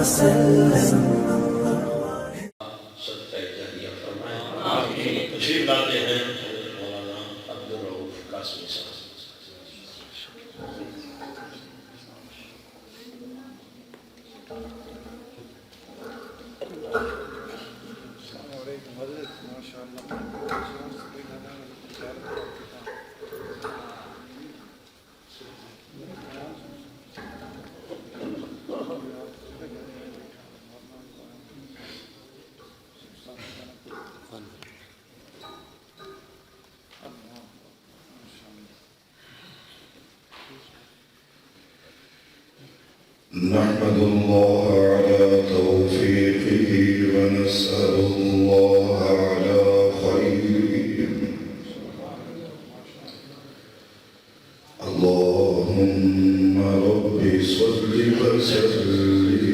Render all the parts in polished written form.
وسلم. صدقہ جاریہ فرمائے آمین. تشریف لاتے ہیں مولانا عبدالرؤف قاسمی صاحب. نحمد الله على توفيقه ونسأل الله على خيره. اللهم رب صل وسلم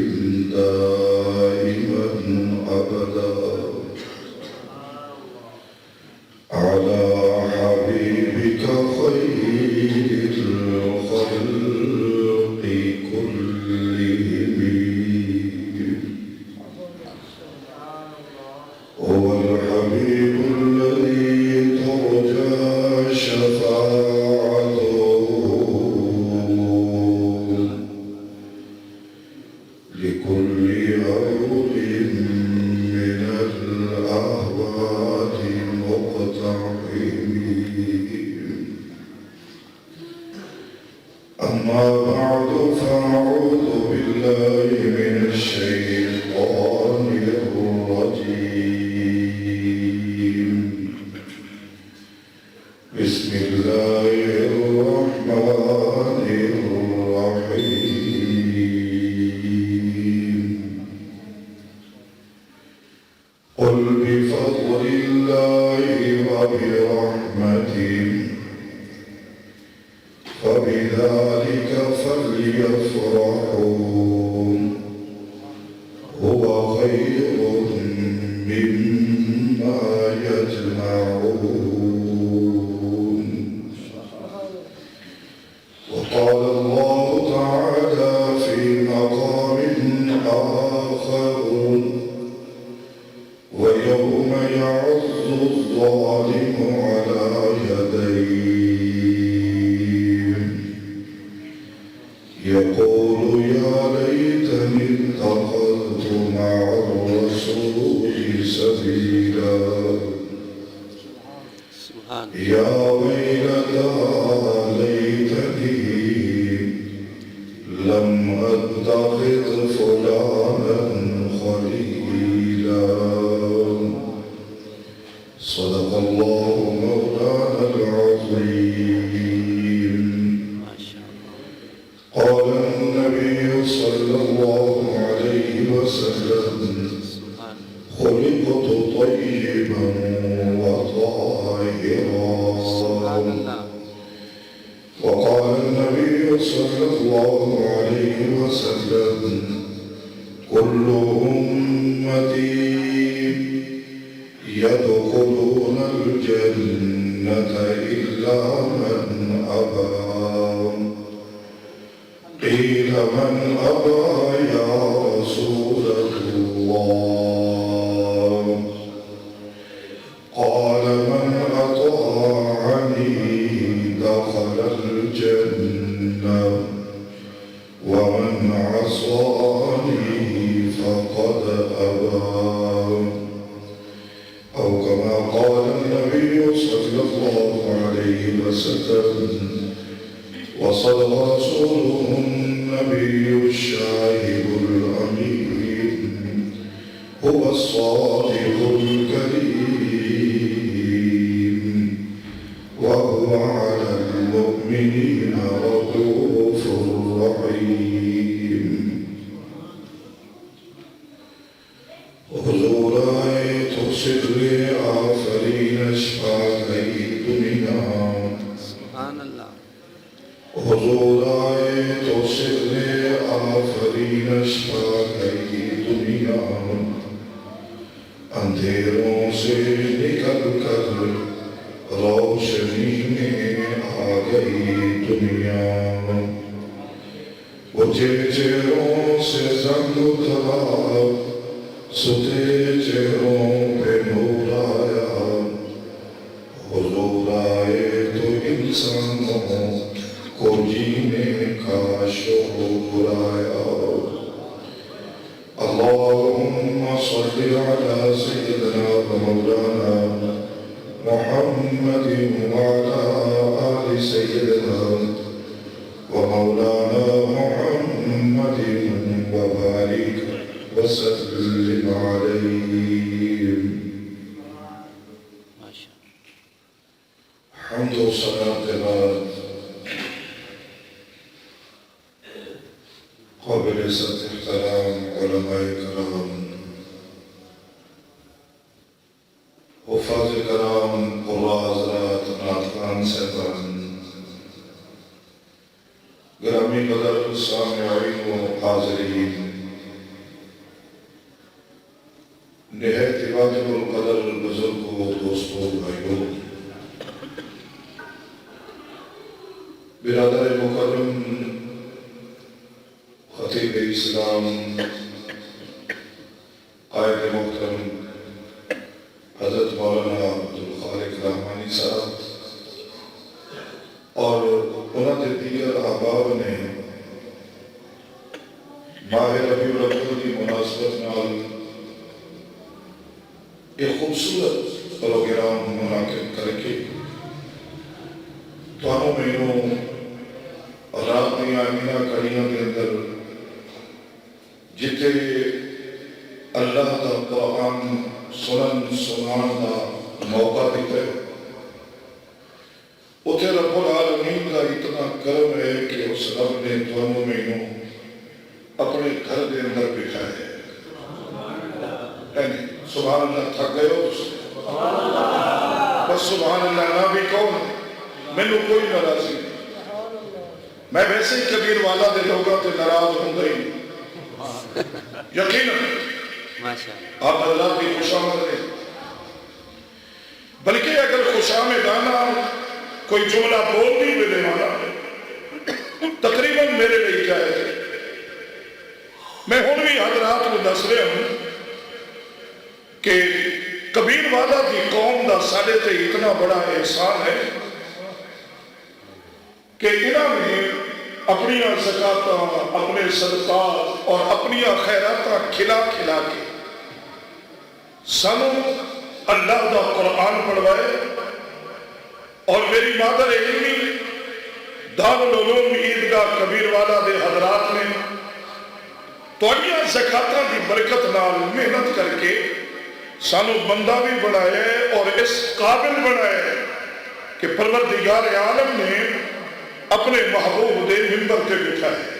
دائما أبدا على حبيبك خير الخلق كلهم. هو الحبيب الذي ترجى شفاعته لكل أمر من الأهوال مقتحمين. أما بعد فأعوذ بالله من الشيطان الرجيم. بسم الله الرحمن الرحيم. قل بفضل الله وبرحمته فبذلك فليفرحوا هو خير مما يجمعون. وقال الله تعالى في مقام آخر ويوم يعض الظالم على يديه يقول يا ليتني اتخذت مع الرسول سبيلا. يا ويلتى ليتني لم أتخذ فلانا خليلا. صدق الله مولانا العظيم. قال النبي صلى الله عليه وسلم خلقت طيبا وطاهرا. وقال النبي صلى الله عليه وسلم كل أمتي يدخلون الجنة إلا من أبى. قيل من أبى يا رسول الله؟ قال من أطاعني دخل الجنة ومن عصاني فقد أبى. أو كما قال النبي صلى الله عليه وسلم. وصدق رسوله النبي الشاهد الأمين هو الصادق الكريم وهو على المؤمنين رؤوف رحيم. حضور آیت سر آفرین اشفاقی دنیا. سبحان اللہ. حضور آیت سر آفرین اشفاقی دنیا. اندھیروں سے نکل کر روشنی میں آ گئی دنیا. وہ اٹھے چہروں سے زنگ اٹھا ستے چہروں پہ نور آیا حضور آئے تو انسانوں کو جینے کا شعور آیا اللہم صلی علی سیدنا و مولانا محمد وعلى آل سيدنا ومولانا محمد وبارك وسلم عليه حمد و صلاة کے بعد قابل عزت احترام علماء کرام حفاظ کرام قراء حضرات ناطقان صاحبان گرامی قدر سامعین و حاضرین نہایت واجب القدر بزرگوں دوستوں بھائیوں برادر مکرم خطیب اسلام قائد محترم حضرت مولانا عبدالخالق رحمانی صاحب اور انہوں نے دیگر احباب نے ماہ ربیع الاول کی مناسبت نال ایک خوبصورت پروگرام منعقد کر کے تمام مہینوں رات میں آمینہ کڑیاں کے اندر جتے اللہ دا قرآن سنان دا موقع دیتا ہے اتھے رب العالمین کا اتنا کرم ہے کہ اس رب نے دونوں مہینوں اپنے گھر دے اندر بٹھا ہے سبحان اللہ تھک گئے ہو بس سبحان اللہ نہ بھی کون میں نے کوئی ناراضی نہیں میں ویسے ہی کبیر والا دے لوگا تو ناراض ہوں گئی یقیناً آپ حضرات بھی خوش آمد رہے بلکہ اگر خوش آمدانہ کوئی جملہ بول نہیں ملے والا تقریباً میرے لیے کیا ہے میں ہوں بھی حضرات کو دس رہے ہوں کہ کبیر والا کی قوم دا ساڑے تے اتنا بڑا احسان ہے کہ انہوں نے اپنی زکاة اپنے صدقات اور اپنی خیرات کھلا کھلا کے سانو اللہ دا قرآن پڑھوائے اور میری مادر علمی دارالعلوم عیدگاہ کبیر والا دے حضرات نے توڑیاں زکاتاں دی برکت نال محنت کر کے سانو بندہ بھی بنائے اور اس قابل بنائے کہ پروردگار عالم نے اپنے محبوب دے منبر کے بٹھا ہے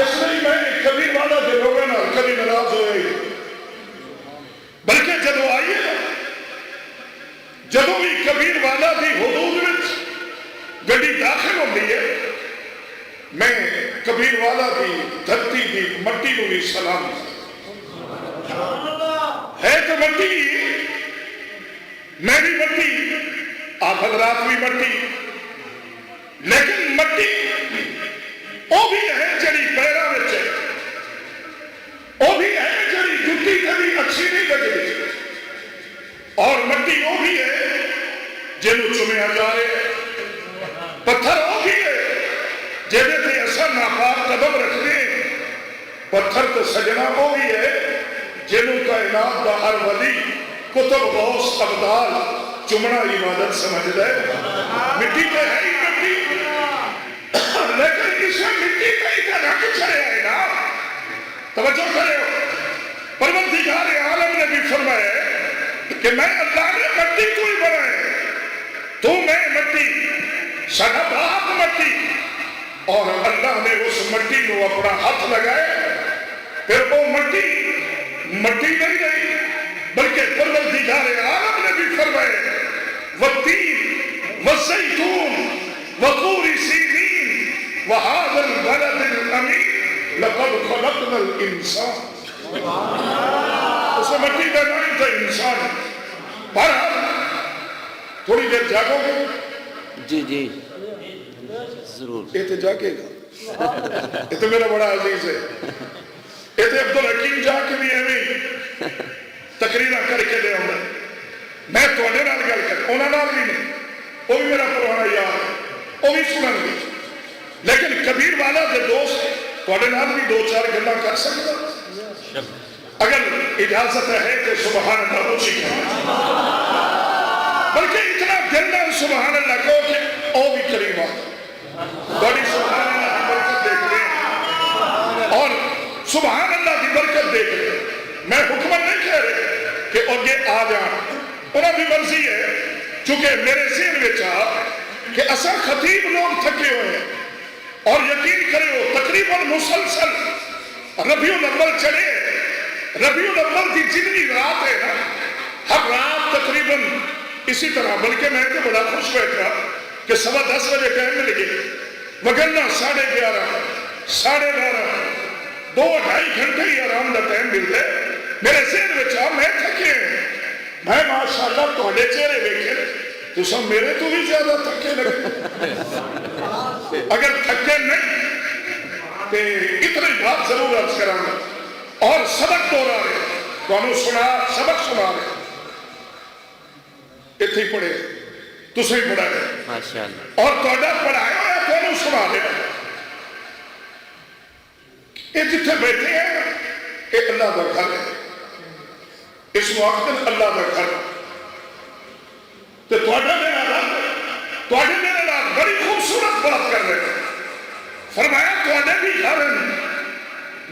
اس لیے میں کبیر والا دے لوگوں نال کبھی ناراض ہوئے بلکہ جدو آئیے جدو بھی کبیر والا دی حدود وچ گڈی داخل ہوندی ہے میں کبیر والا دی دھرتی دی مٹی کو بھی سلام ہے تو مٹی میں بھی مٹی آپ حضرات بھی مٹی لیکن مٹی وہ بھی ہے جڑی پیرا وچ ہے وہ بھی ہے جڑی جُتی کبھی اچھی نہیں لگے اور مٹی وہ بھی ہے جنہوں چمیا جائے پتھر وہ بھی ہے جہدے تے اثر ناپاک قدم رکھنے پتھر تو سجنا وہ بھی ہے جنہوں کائنات دا ہر ولی کتب غوث ابدال چمنا عبادت سمجھ دے مٹی تے ہے ہی مٹی لیکن اسے مٹی کئی طرح کے چلے آئے نا توجہ کرے ہو پروردگار عالم نے بھی فرمایا کہ میں اللہ نے مٹی کو ہی بنائے تو میں مٹی سنا باپ مٹی اور اللہ نے اس مٹی کو اپنا ہاتھ لگائے پھر وہ مٹی نہیں رہی بلکہ پروردگار عالم نے بھی فرمایا والتین والزیتون وطور سینین وہذا البلد الامین لقد خلقنا الانسان اسے مٹی کا نام تھا انسان بہرحال تھوڑی دیر جاگو گے جی جی ضرور یہ تو جاگے گا یہ تو میرا بڑا عزیز ہے. یہ تو عبد الحکیم جا کے بھی ایویں تقریرہ کر کے لے آؤں. میں تھوڑے نال گل کر انہوں نے بھی نہیں, وہ بھی میرا پرانا یار ہے, وہ بھی سنن گے. لیکن کبیر والا دے دوست تھوڑے نال بھی 2-4 گلاں کر سکتا اگر اجازت ہے کہ سبحان اللہ ہو چکی ہے. بلکہ اتنا دل ہے سبحان اللہ کو کہ او بھی کریم آتا بڑی سبحان اللہ کی برکت دیکھ رہے ہیں اور سبحان اللہ کی برکت دیکھ رہے ہیں. میں حکمت نہیں کہہ رہے کہ آگے آ جان, انہوں بھی مرضی ہے. چونکہ میرے ذہن میں چاہا کہ اصل خطیب لوگ تھکے ہوئے ہیں اور یقین کرے ہو تقریباً مسلسل ربیع الاول چڑھے. ربیع الاول کی جتنی رات ہے نا, ہر رات تقریباً اسی طرح. بلکہ میں تو بڑا خوش بیٹھا کہ 10:15 بجے ٹائم مل گئے, وگرنہ 11:30 12:30 2-2.5 گھنٹے ہی آرام کا ٹائم مل ہے. میرے ذہن میں چاہ میں تھکے ہیں. میں ماشاءاللہ تھوڑے چہرے دیکھے تو سب میرے تو بھی زیادہ تھکے لگے. اگر تھکے نہیں تو اتنی بات ضرور عرض کرانا اور سبق دورا رہے تو سبق سنا رہے اتنی پڑھے تسے پڑھا رہے اور تھوڑا پڑھایا ہوا تو سنا رہے. یہ جتنے بیٹھے ہیں یہ اللہ کا گھر ہے. اس وقت اللہ کا گھر تو تھوڑا میرے نال بڑی خوبصورت بات کر رہے ہیں. فرمایا تھوڑے بھی گھر ہیں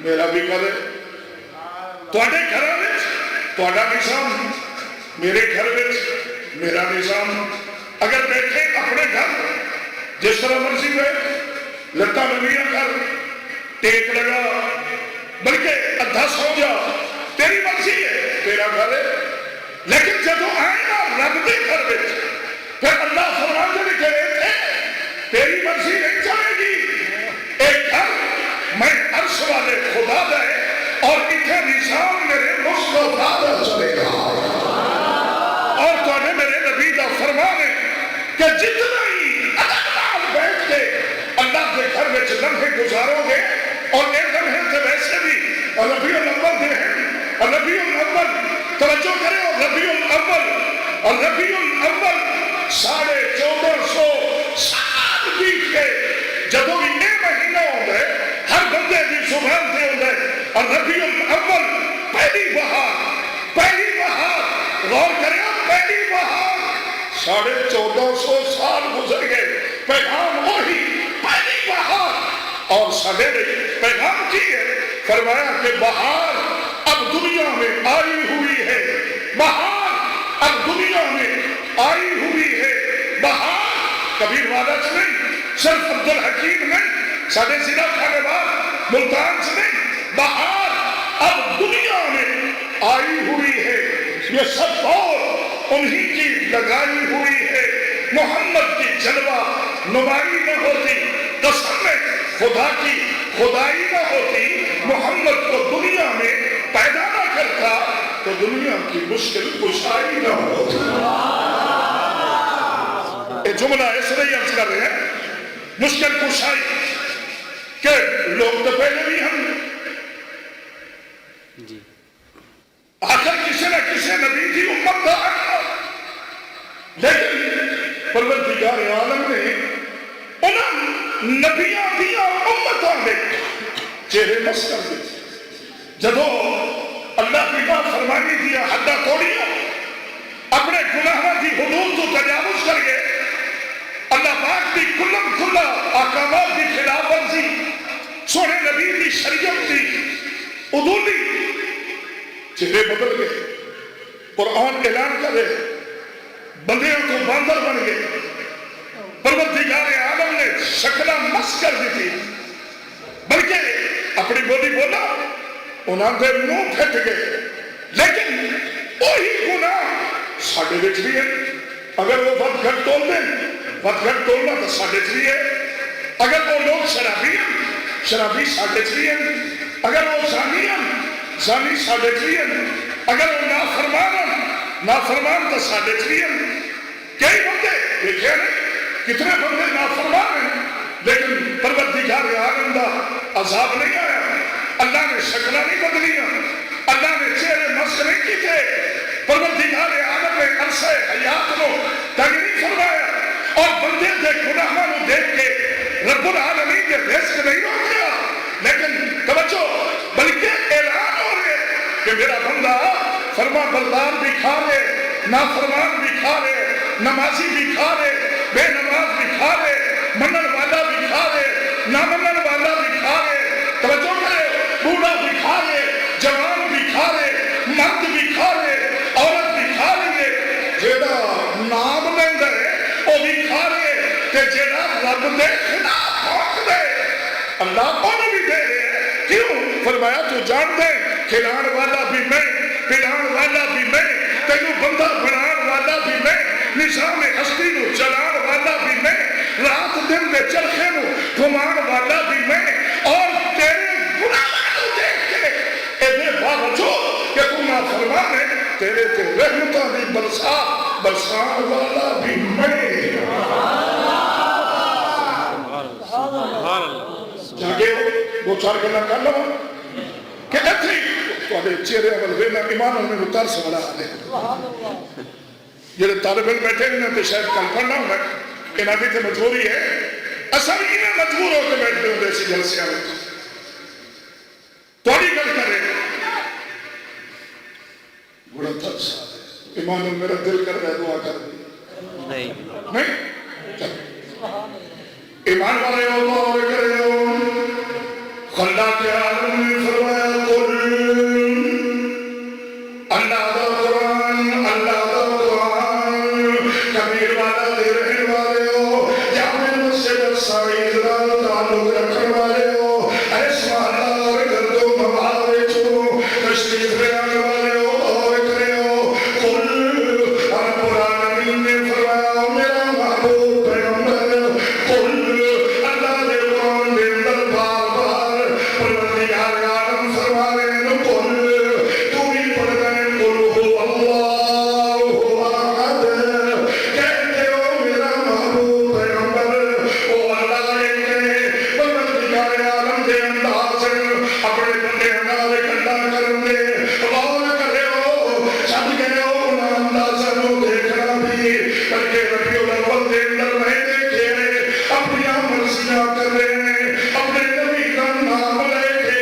میرا بھی گھر ہے. تھوڑے گھر میں تھوڑا نظام, میرے گھر میں میرا نظام. اگر بیٹھے اپنے گھر جس طرح مرضی بیٹھ لتا نویاں کر ٹیک لگا بلکہ ادھا سو جا تیری مرضی ہے, تیرا گھر ہے. لیکن جب آئے نا رب دے گھر میں پھر اللہ فرماتے ہیں کہ تیری مرضی نہیں چلے گی. ایک گھر میں عرش والے خدا دے اور اتنے نظام میرے مصطفیٰ دا چلے گا. اور تو نے میرے نبی دا فرمان ہے کہ جتنا ہی ادب بیٹھ کے اللہ کے گھر میں لمحے گزارو گے اور ایک لمحے سے ویسے بھی ربیع الاول دے ہیں. اور ربیع الاول توجہ کرے اور ربیع الاول 1450 سال بیت کے جدوں بھی یہ مہینہ ہوتا ہے ہر بندے کی زبان سے ہوتا ہے. اور ربیع الاول پہلی بہار غور کرے پہلی بہار 1450 سال گزر گئے پیغام وہی پہلی بہار. اور سڈے پیغام کی ہے فرمایا کہ بہار اب دنیا میں آئی ہوئی ہے. بہار اب دنیا میں آئی ہوئی ہے. بہار کبیر والا سے نہیں, صرف عبد الحکیم نہیں, سارے ضلع کھانے بعد ملتان سے نہیں, بہار اب دنیا میں آئی ہوئی ہے. یہ سب اور انہی کی لگائی ہوئی ہے. محمد کی جلوہ نمائی نہ ہوتی, قسم میں خدا کی خدائی نہ ہوتی, محمد کو دنیا میں پیدا نہ کرتا تو دنیا کی مشکل کشائی نہ ہوتی. یہ جملہ اس لیے عرض کر رہے ہیں مشکل کشائی کہ لوگ تو پہلے بھی ہم آخر کسی نہ کسی نبی کی امت کا لیکن پروردگار عالم نے انہوں نبیاں دیا امتوں نے چہرے مس کر دی. جدو اللہ کی بات فرمانی دیا حدہ توڑیا اپنے گناہوں کی حدود تو تجاوز کر گئے. اللہ پاک کی کلم کھلا احکامات کی خلاف ورزی سونے نبی کی شریعت کی عدولی چہرے بدل گئے. قرآن اعلان کرے بندیوں کو باندر بن گئے. پروردگار عالم نے شکلہ مس کر دی تھی بلکہ اپنی بولی بولا انہوں نے منہ پھٹ گئے. لیکن وہی گناہ ساڑھے وچ بھی ہے. اگر وہ بد گھٹ تول دیں بد گھٹ تولنا تو ساڑھے بھی ہے. اگر وہ لوگ شرابی ساڑھے بھی ہے. اگر وہ زانی ساڑھے بھی ہے. اگر وہ نافرمان تو ساڑھے بھی ہے. کئی بندے دیکھے نہیں کتنے بندے نافرمان ہیں لیکن پروردگار عالم دا عذاب نہیں آیا، اللہ نے شکلہ نہیں بدلیاں، اللہ نے چہرے مسخ نہیں کیتے، پروردگار عالم نے عرصہ حیات کو تنگ نہیں فرمایا، اور بندے دے گناہاں نو دیکھ کے رب العالمین کے رزق نہیں روکیا، لیکن توجہ بلکہ اعلان ہو رہے کہ میرا بندہ فرما بردار بھی کھا لے، نافرمان بھی کھا لے، نمازی بھی کھا لے، بے نماز بھی کھا لے، منن والا بھی کھا لے، نہ منن والا بھی کھا لے، توجہ کرے، بوڑھا بھی کھا لے، جوان بھی کھا لے، مرد بھی کھا لے، عورت بھی کھا لے، جیڑا نام لیندے وہ بھی کھا لے، کہ جیڑا رب دے خلاف بھونک دے اللہ کو بھی دے رہے، کیوں؟ فرمایا تو جان دے کھلان والا بھی میں، پلان والا بھی میں، تینوں بندہ بنان والا بھی میں، نظام ہستی نو چلان والا بھی میں، رات دن دے چرخے نو گھمان والا بھی میں، اور تیرے گناہاں نو دیکھ کے اے باوجود کہ تو نافرمان ہے تیرے تے رحمتاں دی برسان والا بھی میں۔ جاگے وہ چار گلا کر لو کہ ایتھے تواڈے چہرے ول ویلا ایمان میں اتر سوڑا آدھے جڑے طالب علم بیٹھے انہوں نے شاید کل پڑھنا ہونا انہاں دی تے مجبوری ہے، اصل انہیں مجبور ہو کے بیٹھتے ہوں دے سی جلسیاں میں تواڈی گل کرے بڑا ترس آدھے ایمان میرا دل کر رہا دعا کر دی نہیں ایمان والے ہو تو اور کرے ہو خلا کے عالم نے فرمایا اللہ دا قرآن اللہ دا قرآن کبیر والا دے رہن والے ہو جامع مسجد سعید دا تعلق رکھن والے ہو ایسا اللہ اور گردو مبارے چھو تشریف رہن والے ہو اور کرے ہو قل رب العالمین نے فرمایا میرا محبوب پیغمبر قل اللہ دے قرآن دے اندر بار بار پروردگار عالم فرما رہے ہیں قل تو بھی پڑھ گئے قل هو اللہ احد کہتے ہو میرا محبوب پیغمبر او اللہ ایک ہے پروردگار عالم دے انداز اپنے بندے ہنال گلا کرن دے غور کرے ہو چھڈ گئے ہو انہاں اندازہ نو دیکھنا بھی بلکہ ربیع الاول دے اندر میں دیکھے اپنی مرضیاں کر رہے ہیں اپنے نبی کا نام لے کے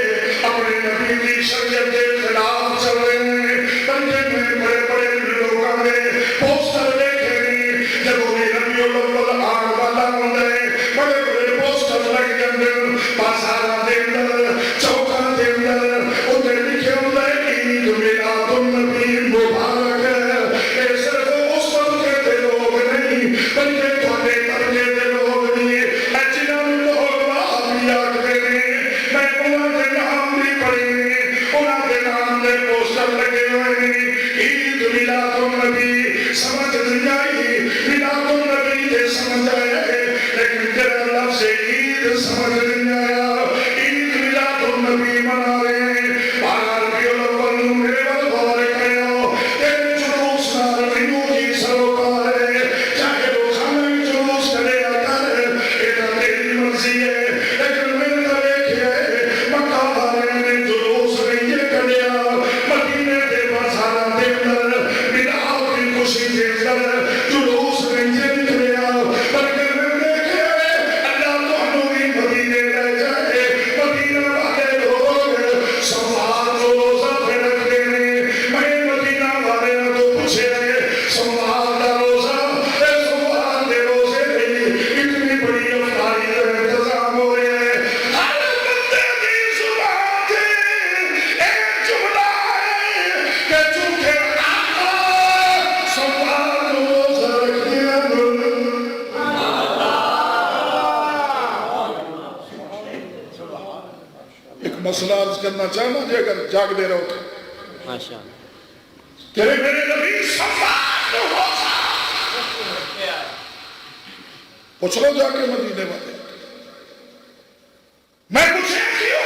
اپنے نبی کی شریعت کے خلاف چل رہے ہیں بلکہ میں بڑے بڑے لوگوں نے پوسٹر دیکھے نہیں جب وہ ربیع الاول آن والا ہوندے بڑے بڑے پوسٹر لگ جاندے بازاراں دے اندر چوکاں دے اندر اوتے لکھے ہوندے عید میلاد النبی مبارک اے صرف اس وقت کے لوگ نہیں بلکہ تھوڑے طبقے دے لوگ بھی اے جنہاں لوگ وہابی آکھدے نے میں انہاں دے نام بھی پڑھے نے انہاں دے نام دے پوسٹر لگے ہوئے نے عید میلاد النبی سمجھ نہیں آئی میلاد النبی تے سمجھ آئے لیکن تیرا لفظ عید سمجھ نہیں آیا عید میلاد النبی منا رہے ہیں بارہ ربیع الاول نو میرے وقت غور کرے ہو تیرے جلوس نال مینوں کی سروکار ہے چاہے وہ کھانے جلوس کرے کر یہ تیری مرضی ہے لیکن میں نے دیکھا ہے مکہ والے نے جلوس نہیں کریا مدینے دے بازاراں دے اندر میلاد کی خوشی دے اندر جلوس نہیں کریا بلکہ میں نے دیکھا ہے اللہ تانوں بھی مدینے لے جائے مدینہ والے لوگ سوال روزہ پہ رکھتے ہیں میں مدینہ والے تو پوچھے سوال دا روزہ اے سوال دے روزے نہیں اتنی بڑی افطاری کا انتظام ہو رہا ہے ہر بندے دی زبان تے ایک جملہ ہے کہ چونکہ آقا سوال روزہ رکھتے ہیں ایک مسئلہ عرض کرنا چاہنا جی اگر جاگ دے رہو تو تیرے میرے نبی سوال روزہ پوچھ لو جا کے مدینے والے میں پوچھے کیوں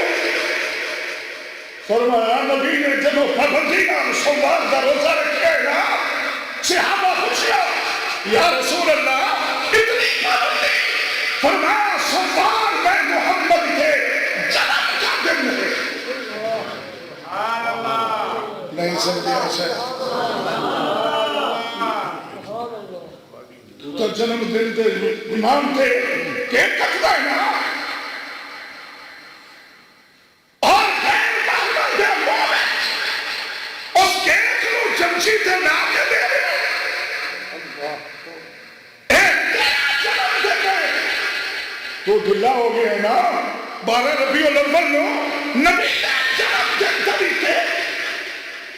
فرمایا نبی نے جب پابندی نام سوال کا روزہ رکھے نا صحابہ پوچھا یا رسول اللہ اتنی پابندی فرمایا سوار میں محمد کے جنم کا دن ہے. نہیں سمجھے ایسے تو جنم دن دے امام تھے کیک کٹتا ہے نا اور غیر محمد دے مومن اس کیک نو چمچی تے لا کے دے تو دلہ ہو گیا نا 12 ربیع الاول نو نبی جنم دن تبھی کے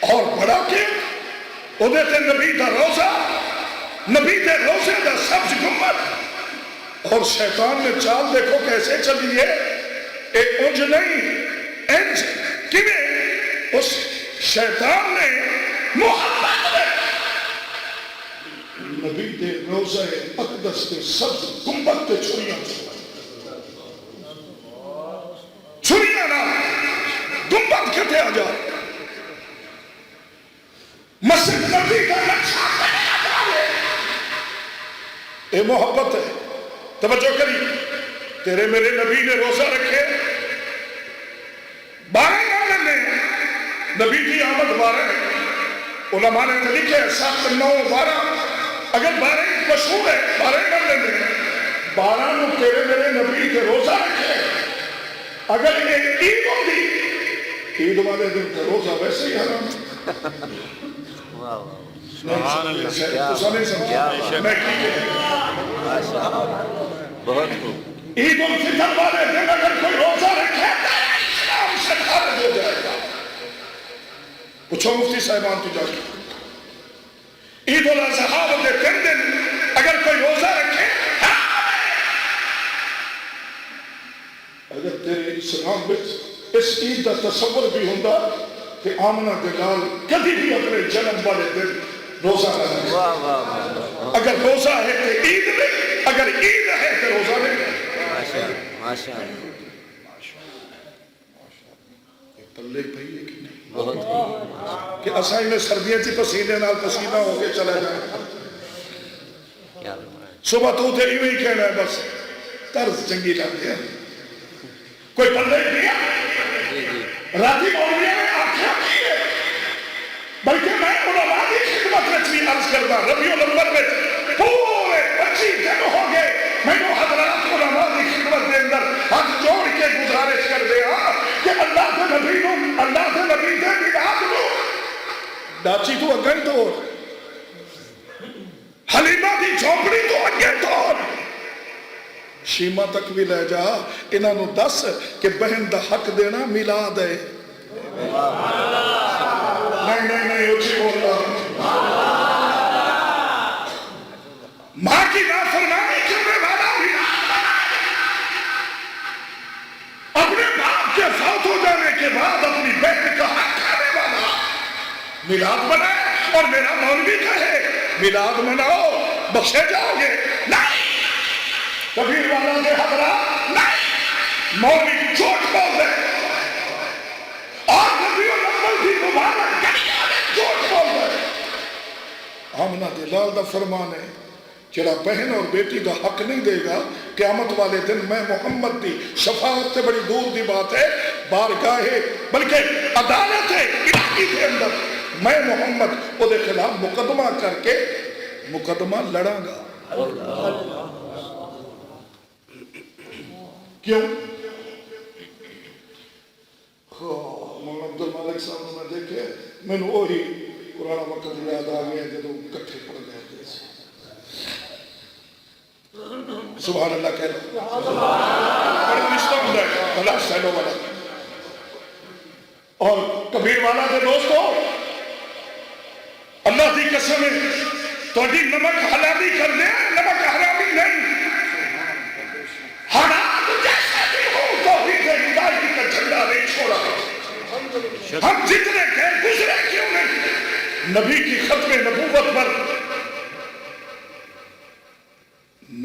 اور بڑا کیک وہ دیتے نبی دا روزہ نبی دے روزے دا سبز گنبد اور شیطان نے چال دیکھو کیسے چلی ہے ایک انج نہیں انج کیویں اس شیطان نے محمد نے نبی دے روزے اقدس کے سبز گنبد تے چھریاں نہ گنبد کتے آ جا مسجد نبی کا نقشہ اے محبت ہے. توجہ کری تیرے میرے نبی نے روزہ رکھے 12 مہینے میں نبی کی آمد 12 علماء نے لکھے 7 9 12 اگر 12 مشہور ہے 12 مہینے میں 12 نو تیرے میرے نبی کے روزہ رکھے اگر ایک عید ہوتی عید والے دن کا روزہ ویسے ہی حرام بہت خوب. عید الفطر والے دن اگر کوئی روزہ رکھے اسلام سے خارج ہو جائے گا. پوچھو مفتی صاحبان تو جا کے عید الاضحیٰ والے دن اگر کوئی روزہ رکھے اگر تیرے اسلام وچ اس عید کا تصور بھی ہوتا کہ آمنہ دلال کبھی بھی اپنے جنم والے دن روزہ نہ رکھے. اگر روزہ ہے تو عید نہیں اگر عید ہے تو روزہ نہیں. ماشاءاللہ پلے پئی ہے کہ نہیں کہ اسائی میں سردیاں تھی پسینے نال پسینہ ہو کے چلا جائے صبح تو تے ہی نہیں کہنا ہے بس طرز چنگی لگتی ہے کوئی پلے دیا راتی مولوی نے آنکھیں کی ہے بلکہ میں علماء کی خدمت میں بھی عرض کرتا ربیع الاول میں پورے 25 دن ہو گئے میں نے حضرات علماء کی خدمت کے اندر ہاتھ جوڑ کے گزارش کر دیا کہ اللہ کے نبی کو اللہ کے نبی سے میلاد لو ڈاچی تو اگیں توڑ حلیمہ کی جھونپڑی تو اگیں توڑ شیمہ تک بھی لے جا انہاں نو دس کہ بہن دا حق دینا میلاد ہے. نہیں اچھی بول رہا ماں کی نافرمانی کرنے والا اپنے باپ کے فوت ہو جانے کے بعد اپنی بہن کا حق کھانے والا میلاد بنائے اور میرا مولوی کہے میلاد مناؤ بخشے جاؤ گے. نہیں کبیر والا کے حضرات نہیں مولوی جھوٹ بول رہے اور ربیع الاول بھی مبارک گڑیا میں جھوٹ بول رہے. آمنہ دلال دا فرمان ہے جڑا بہن اور بیٹی کا حق نہیں دے گا قیامت والے دن میں محمد دی شفاعت سے بڑی دور دی بات ہے بارگاہ بلکہ عدالت ہے الہی کے اندر میں محمد او دے خلاف مقدمہ کر کے مقدمہ لڑاں گا. کیوں؟ مولانا عبد المالک صاحب نے دیکھے میں نے وہی پرانا وقت یاد آ گیا جب کٹھے پڑ گئے تھے. سبحان اللہ کہہ رہا بڑا رشتہ ہوتا ہے بھلا سہلو والا اور کبیر والا کے دوستو اللہ کی قسم ہے تھوڑی نمک حلالی کر دے نمک حرامی نہیں حرام جیسے بھی ہو توحید ہدایت کا جھنڈا نہیں چھوڑا. ہم جتنے گئے گزرے کیوں نہیں نبی کی ختم نبوت پر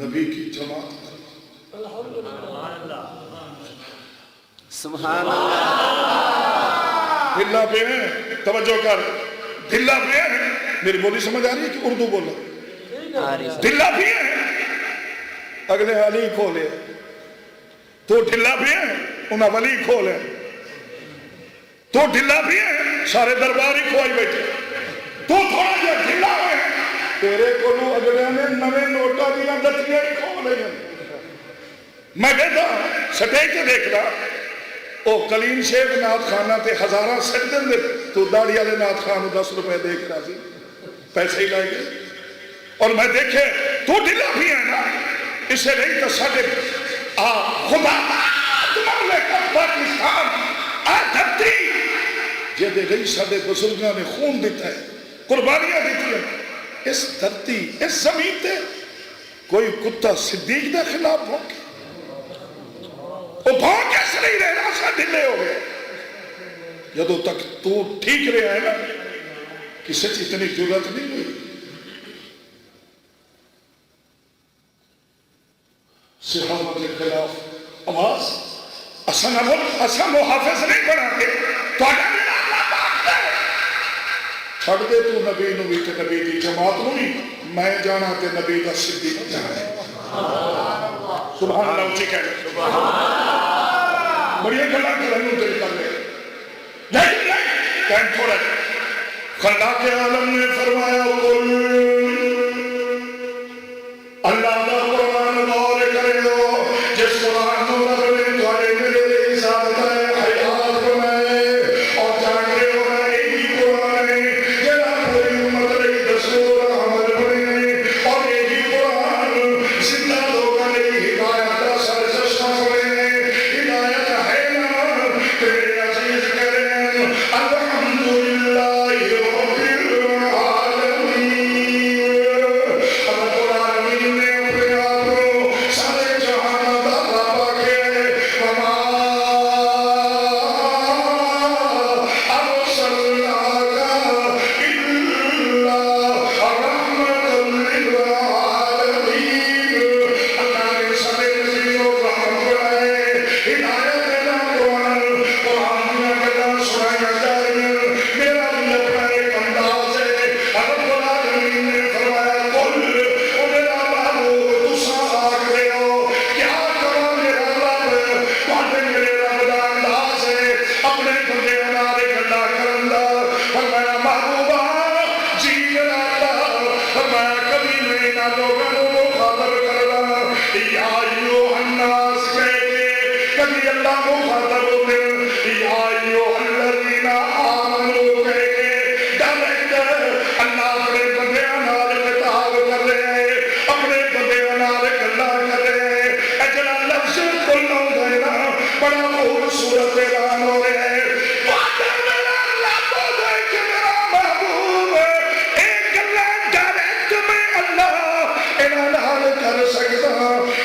نبی کی جماعت پر سبحان اللہ. دلہ پہ ہیں توجہ کر دلہ پہ ہیں میری بولی سمجھ آ رہی ہے کہ اردو بولا دلہ بھی ہیں اگلے علی کھولے تو ڈھلا بھی ہے انہاں ولی کھولے تو ڈھلا بھی ہے سارے درباری کھوائی بیٹھے تو تھوڑا جا ڈھلا ہوئے تیرے کو اگلے نے نوے نوٹا دینا دتیاں ہی کھولے میں کہتا سٹیج تے دیکھ رہا او کلیم شیخ نات خانہ تے ہزاراں سجدے دے تو داڑی والے نات خان 10 روپے دیکھ رہا سی پیسے ہی لائے گئے اور میں دیکھے تو ڈھلا بھی ہے نا اسے نہیں تو ساڑھے خدا مملکت پاکستان دھرتی جہدے نہیں ساڑھے بزرگاں نے خون دیتا ہے قربانیاں دیتی ہیں اس دھرتی اس زمین تے کوئی کتا صدیق دے خلاف بھونکے وہ بھونکے سے نہیں رہنا سا ڈھلے ہو گئے جدو تک تو ٹھیک رہا ہے نا کسی سے اتنی ضرورت نہیں ہوئی صحابہ کے خلاف آواز اسا محافظ نہیں بناتے تو آگا میرا اللہ پاک دے چھڑ دے تو نبی نبی تے نبی دی جماعت نوی میں جانا تے نبی دا صدیق جانا سبحان اللہ اچھی کہہ لے بڑی گلا کرنوں دل کر لے نہیں نہیں ٹائم تھوڑا ہے خلاق عالم نے فرمایا اللہ دا قرآن غور کرے ہو جس قرآن کو رب نے تھوڑے میرے حساب کرے حیات بنائے اور جان رہے ہو میں ایک ہی قرآن ہے جنا پوری امت رہی دستور عمل بنے اور ایک ہی قرآن زندہ لوگوں نے ہدایت سر چشمہ بنے ہدایت ہے نا تیرے عزیز کریں الحمدللہ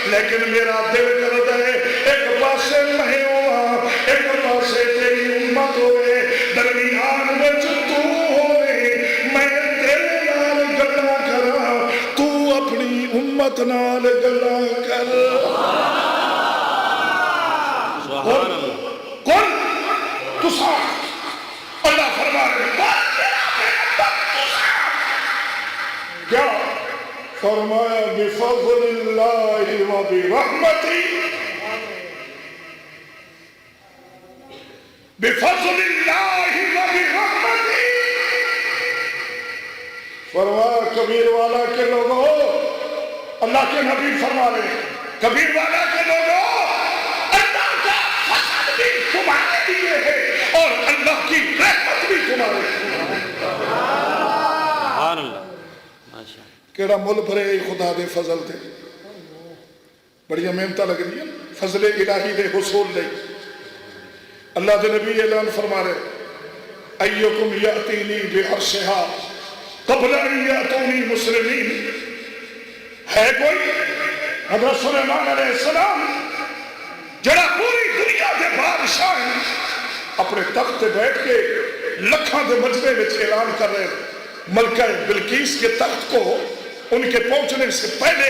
لیکن میرا دل کر دے ایک پاسے میں ہوا ایک پاسے تیری امت ہوئے درمیان میں تو ہوئے میں تیرے نال گلا کرا تو اپنی امت نال گلا کر کون تسا اللہ فرما رہے کیا فرمایا بفضل اللہ و برحمتی بفضل اللہ و برحمتی فرمایا کبیر والا کے لوگوں اللہ کے نبی فرما رہے کبیر والا کے لوگوں اللہ کا فضل بھی تمہارے لیے ہے اور اللہ کی رحمت بھی تمہارے لیے سبحان اللہ کیڑا مل بھرے خدا دے فضل دے بڑی محنت لگ رہی ہے فضل الہی دے حصول لے اللہ دے نبی اعلان فرما رہے ایکم یاتینی بعرشہا قبل ان یاتونی مسلمین ہے کوئی حضرت سلیمان علیہ السلام جڑا پوری دنیا دے بادشاہ ہیں اپنے تخت بیٹھ کے لکھاں دے مجمع میں اعلان کر رہے ملکہ بلقیس کے تخت کو ان کے پہنچنے سے پہلے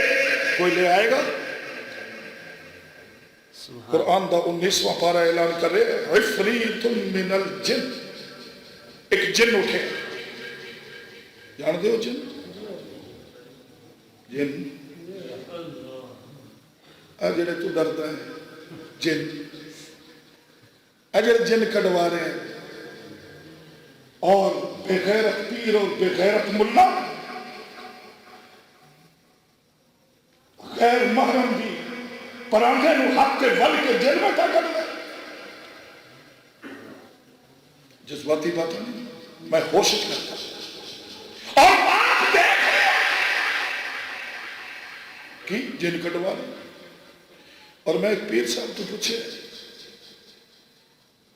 کوئی لے آئے گا قرآن دا 19واں پارہ اعلان کر رہے عفریت من الجن ایک جن اٹھے جان دے ہو جن جڑے تو ڈرتا ہے جن، جڑے جن کڈوا رہے ہیں، اور بغیرت پیر اور بغیرت ملا، غیر محرم بھی پراندے نو حق کے ول کے جن میں کر دے. جذباتی بات نہیں، میں ہوش کرتا اور آپ دیکھ رہے کہ جن کٹوا رہے. اور میں ایک پیر صاحب تو پوچھے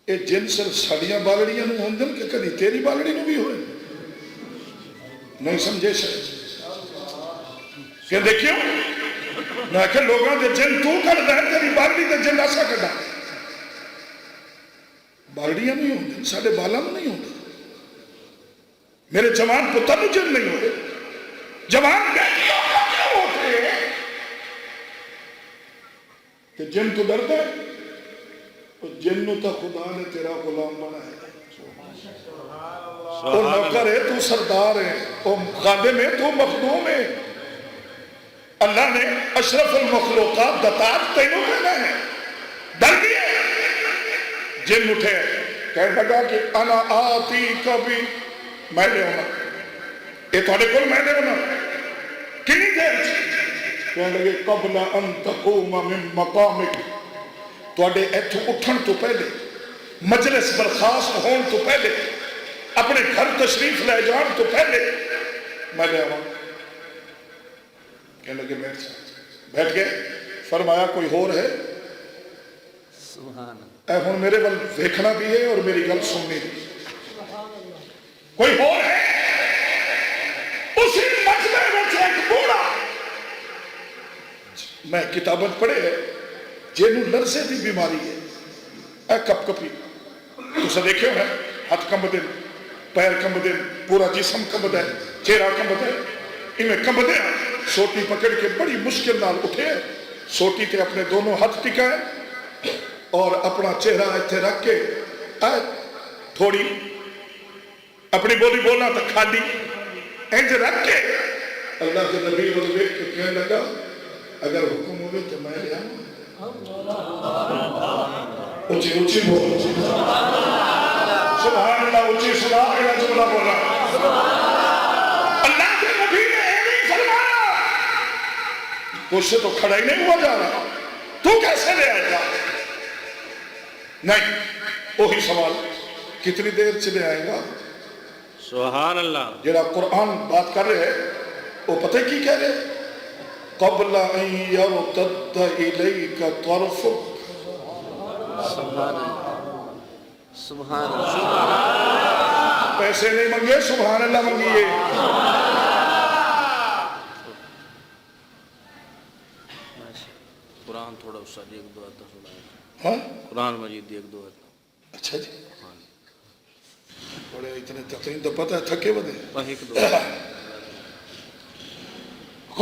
یہ جن صرف ساڑیاں بالڑیاں نو ہوندن کہ کدی تیری بالڑی نو بھی ہوئے؟ نہیں سمجھے شاید کہ دیکھیو میں کہ لوگاں دے جن تو کر دے تیری بالڑی دے جن ایسا کٹا بالڑیاں نہیں ہوندن ساڑھے بالاں نہیں ہوندن. میرے جوان پتر نو جن نہیں ہوئے، جوان بیٹیوں کا کیا ہوتے ہیں کہ جن تو ڈرتا ہے. جن نو تا خدا نے تیرا غلام بنایا ہے، وہ نوکر ہے تو سردار ہے، وہ خادم ہے تو مخدوم ہے. اللہ نے اشرف المخلوقات دتات تینوں کہنا ہے. ڈر گئے جن اٹھے کہنے لگا کہ انا آتی کبھی میں لے ہونا یہ تھوڑے کل میں لے ہونا کنی دیر کہنے لگے قبل ان تقوم من مقامک تھوڑے ایتھو اٹھن تو پہلے مجلس برخاست ہون تو پہلے اپنے گھر تشریف لے جان تو پہلے میں لے آؤں. کہنے لگے بیٹھ گئے. فرمایا کوئی اور ہے؟ سبحان اے ہن میرے ول دیکھنا بھی ہے اور میری گل سننی بھی. کوئی اور ہے؟ اسی مجمع میں ایک بوڑھا میں کتابت پڑھے ہے جنوں لرزے دی بیماری ہے، اے کپ کپی تسا دیکھے ہو ہاتھ کمبدے پیر کمبدے پورا جسم کمبدا ہے چہرہ کمبدا ہے انہیں کمبدے سوٹی پکڑ کے بڑی مشکل نال اٹھے سوٹی تے اپنے دونوں ہاتھ ٹکائے اور اپنا چہرہ ایتھے رکھ کے تھوڑی اپنی بولی بولنا تو کھالی انج رکھ کے اللہ کے نبی کو دیکھ کے کہنے لگا اگر حکم ہوئے تو میں لے آؤں. اونچی اونچی بول سبحان اللہ اونچی سبحان اللہ جملہ بولا. اللہ کے نبی نے نہیں فرمایا اس سے تو کھڑا ہی نہیں ہوا جا رہا تو کیسے لے آئے گا؟ نہیں وہی سوال کتنی دیر چلے آئے گا؟ سبحان اللہ. جڑا قرآن بات کر رہے ہیں وہ پتہ کی کہہ رہے قبل ان یرتد الیک طرفک. سبحان اللہ سبحان اللہ. پیسے نہیں منگے سبحان اللہ منگیے. قرآن تھوڑا استاد ایک دو آیت سنائیں. ہاں قرآن مجید ایک دو آیت. اچھا جی بڑے اتنے تقریر تو پتہ ہے تھکے بدے. ایک دو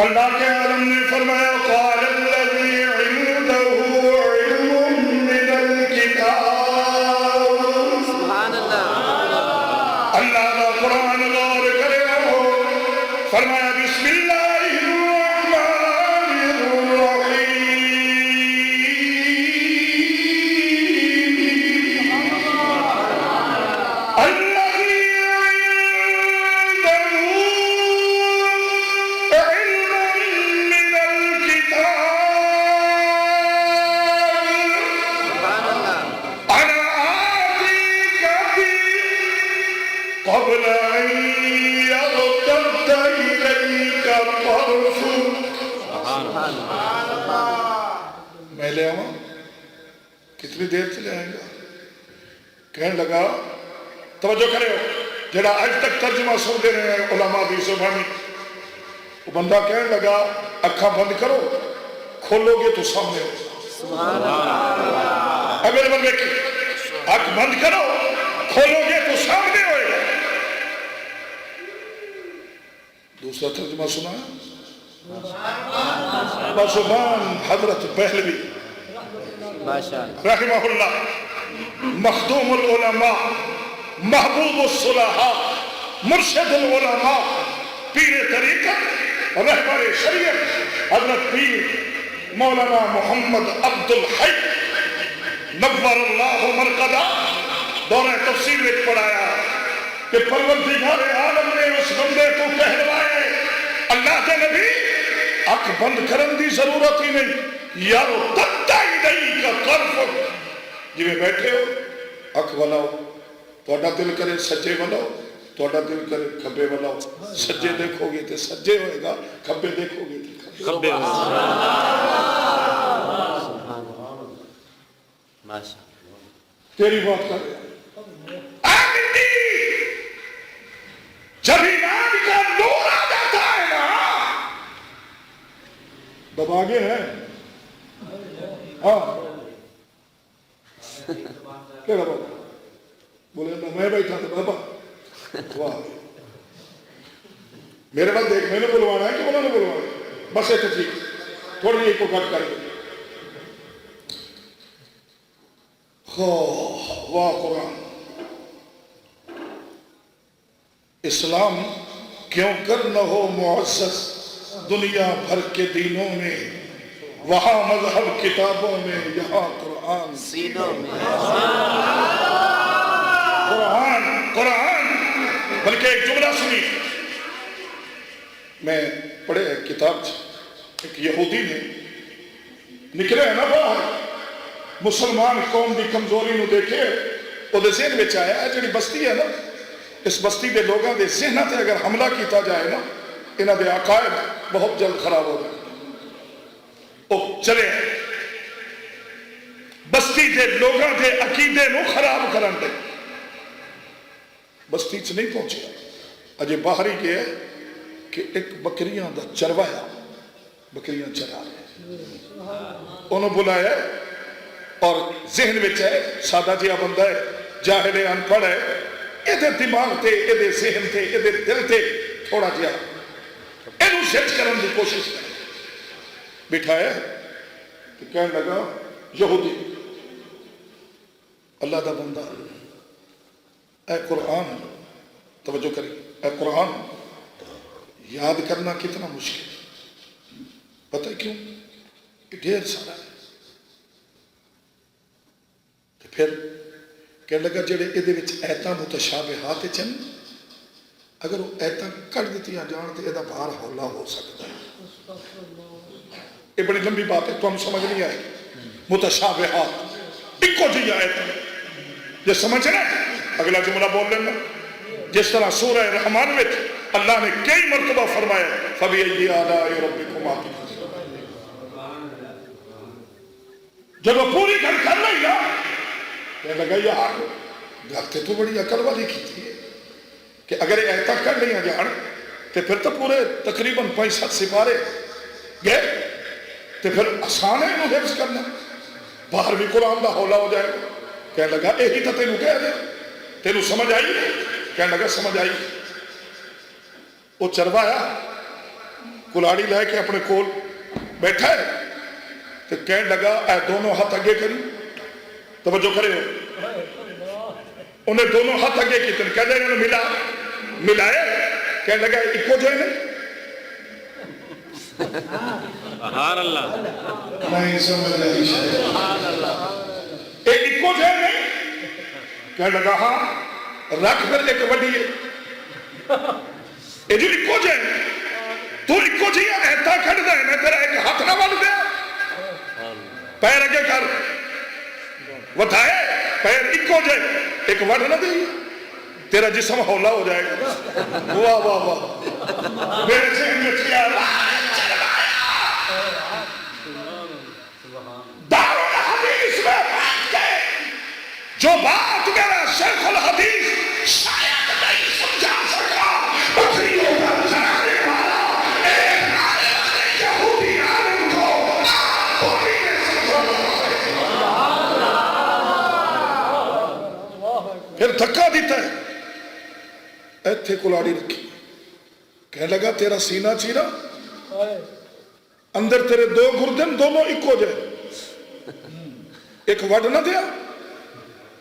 اللہ کے عالم نے فرمایا قال الذی عنده علم من الکتاب. سبحان اللہ. اللہ کا قرآن غور کرے ہو فرمایا بسم اللہ الرحمن الرحیم. الذی عنده علم من الکتاب. سبحان اللہ. انا آتیک بی قبل ان یرتد الیک طرفک. سبحان اللہ. میں لے آؤں کتنی دیر چلے آئیں گا؟ کہنے لگا توجہ کرے ہو جڑا آج تک ترجمہ سن دے رہے ہیں علماء بھی زبانی وہ بندہ کہنے لگا اکھاں بند کرو کھولو گے تو سامنے ہو. سبحان اللہ. اگر بندے کی آنکھ بند کرو کھولو گے تو سامنے ہوئے گا. دوسرا ترجمہ سنا بسبان حضرت بہلوی ماشاء اللہ. رحمہ اللہ مخدوم العلماء محبوب الصلحاء مرشد العلماء پیر طریقت رہبر شریعت حضرت پیر مولانا محمد عبد الحی نور اللہ مرقدہ دورہ تفسیر میں پڑھایا کہ پروردگار عالم نے اس بندے کو کہلوائے اللہ کے نبی اکھ بند کرن دی ضرورت ہی نہیں یارو تتا ہی نہیں کا طرف جی میں بیٹھے ہو اکھ بلاؤ توڑا دل کرے سجے بلاؤ توڑا دل کرے کھبے بلاؤ سجے دیکھو گے تے سجے ہوئے گا کھبے دیکھو گے تے کھبے ماشاء تیری بات کر رہے آمدی جب ایمان کا نور آ جاتا ہے نا باب آگے ہے ہاں کیا بابا بولے اللہ میں بیٹھا تھا بابا واہ میرے پاس دیکھ میں نے بلوانا ہے کہ انہوں نے بلوانا ہے بس ایک ٹھیک تھوڑی ایک کو کٹ کر دیں واہ قرآن اسلام کیوں کر نہ ہو معزز دنیا بھر کے دینوں میں وہاں مذہب کتابوں میں یہاں قرآن سینوں میں قرآن بلکہ ایک جملہ سنی میں پڑھے کتاب ایک یہودی نے نکلے ہیں نا باہر مسلمان قوم دی کمزوری نو دیکھے وہ دے ذہن وچ آیا ہے جڑی بستی ہے نا اس بستی دے لوگاں دے ذہناں تے اگر حملہ کیتا جائے نا انہاں دے عقائد بہت جلد خراب ہو جائے او چلے بستی دے لوگاں دے عقیدے نو خراب کرن دے بستی چ نہیں پہنچے اجے باہر ہی گئے کہ ایک بکریاں دا چروایا بکریاں چرا رہے انہوں بلایا اور ذہن وچ ہے سادہ جہا بندہ ہے جاہل ان پڑھ ہے یہ دماغ تے یہ ذہن تے یہ دل تے تھوڑا جہا یہ سچ کرنے کی کوشش کر بٹھایا تو کہنے لگا یہودی اللہ دا بندہ اے قرآن توجہ کری اے قرآن یاد کرنا کتنا مشکل پتہ کیوں کہ ڈھیر سارا ہے پھر کہنے لگا جڑے یہ ایتاں متشابہات چن اگر وہ ایتاں کٹ دیتی جان تو یہ بھار ہولا ہو سکتا ہے یہ بڑی لمبی بات ہے تو ہم سمجھ نہیں آئے گی متشابہات ایک جی آیت یہ سمجھنا اگلا جملہ بول لینا جس طرح سورہ رحمان میں اللہ نے کئی مرتبہ فرمایا فَبِأَيِّ آلَاءِ رَبِّكُمَا تُكَذِّبَانِ جب وہ پوری گھر کر رہی نا کہنے لگا یار گھرتے تو بڑی عقل والی کی تھی کہ اگر یہ ایتا کر لیا جان تو پھر تو پورے تقریباً 5-7 سپارے گئے تو پھر آسان ہے انہوں حفظ کرنا باہر بھی قرآن دا حولہ ہو جائے گا کہنے لگا یہی تو تینوں کہہ دیا تینوں سمجھ آئی کہنے لگا سمجھ آئی وہ چروایا کلاڑی لے کے اپنے کول بیٹھا ہے تو کہنے لگا اے دونوں ہاتھ اگے کری توجہ کرے ہو انہیں دونوں ہاتھ اگے کی تن کہنے انہوں نے ملائے کہنے لگا ایکو جو ہے نہیں سبحان اللہ نہیں سمجھ رہی شاید ایکو جو ہے نہیں کہنے لگا ہاں رکھ پھر ایک وڈی ہے یہ جو ایکو جو ہے تو ایکو جو ہے ایتا کھڑ دے میں تیرا ایک ہاتھ نہ بڑھ دیا پیر اگے کر وٹھائے پیر ایکو جو ہے ایک وڈ نہ دی تیرا جسم ہولا ہو جائے گا واہ واہ واہ میرے سے مچھیا دارالحدیث میں بات کے جو بات میرا شیخ الحدیث شاید نہیں سمجھا سکا بکریوں کا چرانے والا ایک نارے والے یہودی عالم کو آنکھوں نے سمجھا پھر دھکا دیتا ہے ایتھے کلاڑی رکھی کہنے لگا تیرا سینہ چیرا اندر تیرے دو گردن دونوں ایک ہو جائے ایک وڈ نہ دیا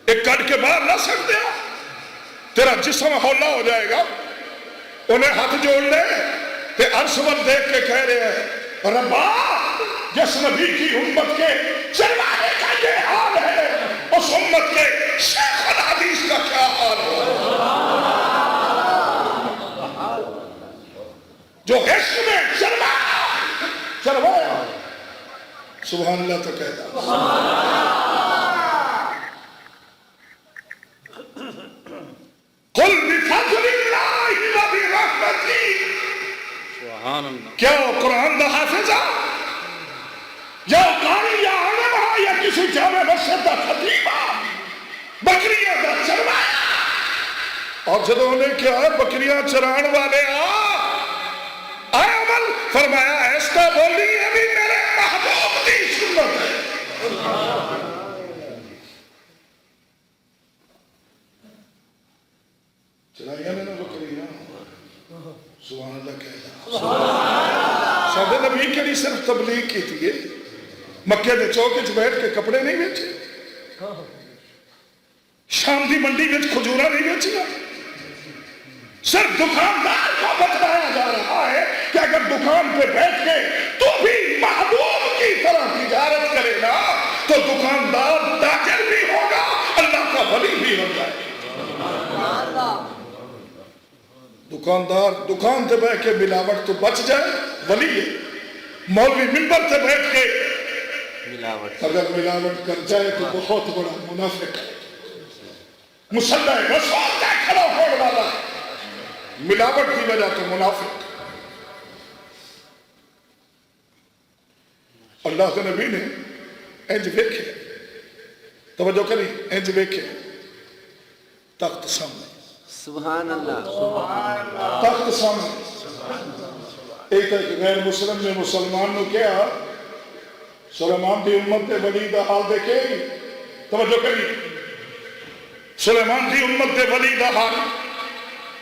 ایک کٹ کے باہر نہ سکھ دیا تیرا جسم ہولا ہو جائے گا انہیں ہاتھ جوڑ لے تے عرش پر دیکھ کے کہہ رہے ہیں ربا جس نبی کی امت کے چرواہے کا یہ حال ہے اس امت کے شیخ الحدیث کا کیا حال ہے جو عشق میں چروایا سبحان اللہ تو کہتا قل بفضل اللہ وبرحمتہ سبحان اللہ. کیا قرآن دا حافظہ یا قاری یا علمہ یا کسی جامع مسجد دا خطیبہ بکریاں دا چروایا اور جدوں نے کیا ہے بکریاں چران والے آئے عمل فرمایا ایسا بولی ہے بھی میرے محبوب دی سنت ہے چلایا میں نے بکریاں سبحان اللہ کہتا سادے نبی کے لیے صرف تبلیغ کی تھی مکے دے چوک بیٹھ کے کپڑے نہیں بیچے شام دی منڈی میں کھجورا نہیں بیچیا صرف دکاندار کو بتلایا جا رہا ہے کہ اگر دکان پہ بیٹھ کے تو بھی محبوب کی طرح تجارت کرے گا تو دکاندار تاجر بھی ہوگا اللہ کا ولی بھی ہو جائے دکاندار دکان سے بیٹھ کے ملاوٹ تو بچ جائے ولی ہے مولوی منبر سے بیٹھ کے اگر ملاوٹ کر جائے تو بہت بڑا منافق ہے مسلح رسول کا کھڑا ہونے والا ملاوٹ کی وجہ تو منافق اللہ کے نبی نے انج ویکھے توجہ کری انج ویکھے تخت سامنے سبحان اللہ تخت سامنے ایک غیر مسلم نے مسلمان نے کیا سلیمان دی امت دے ولی دا حال دیکھے توجہ کری سلیمان دی امت دے ولی دا حال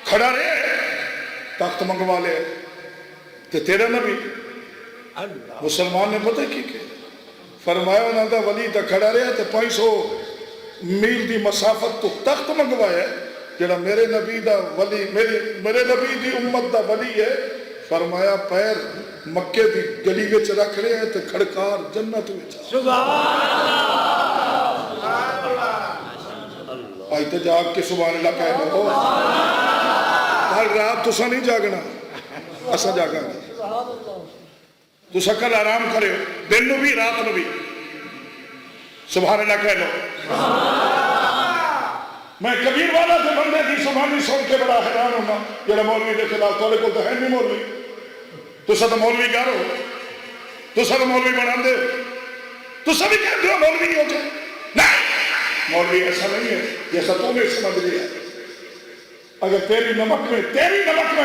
کھڑا رہے تخت منگوا لے تے تیرا نبی مسلمان نے پتہ کی کہ فرمایا انہوں دا ولی دا کھڑا رہے تے 500 میل دی مسافت تو تخت منگوایا جڑا میرے نبی دا ولی میرے نبی دی امت دا ولی ہے فرمایا پیر مکے دی گلی وچ رکھ رہے ہیں تے کھڑکار جنت وچ آئی تے جاگ کے سبحان اللہ کہہ لو ہر رات تسا نہیں جاگنا اسا جاگا گے تسا کل آرام کرے دن نو بھی رات نو بھی سبحان اللہ کہہ لو میں کبیر والا سے بندے کی سبحانی سن کے بڑا حیران ہونا جڑا مولوی دے خلاف تھوڑے کو تو ہے نہیں مولوی تسا تو مولوی گھر ہو تسا تو مولوی بنا دے تسا بھی کہتے ہو مولوی ہو جائے نہیں مولوی ایسا نہیں ہے جیسا تو نے سمجھ لیا اگر تیری نمک میں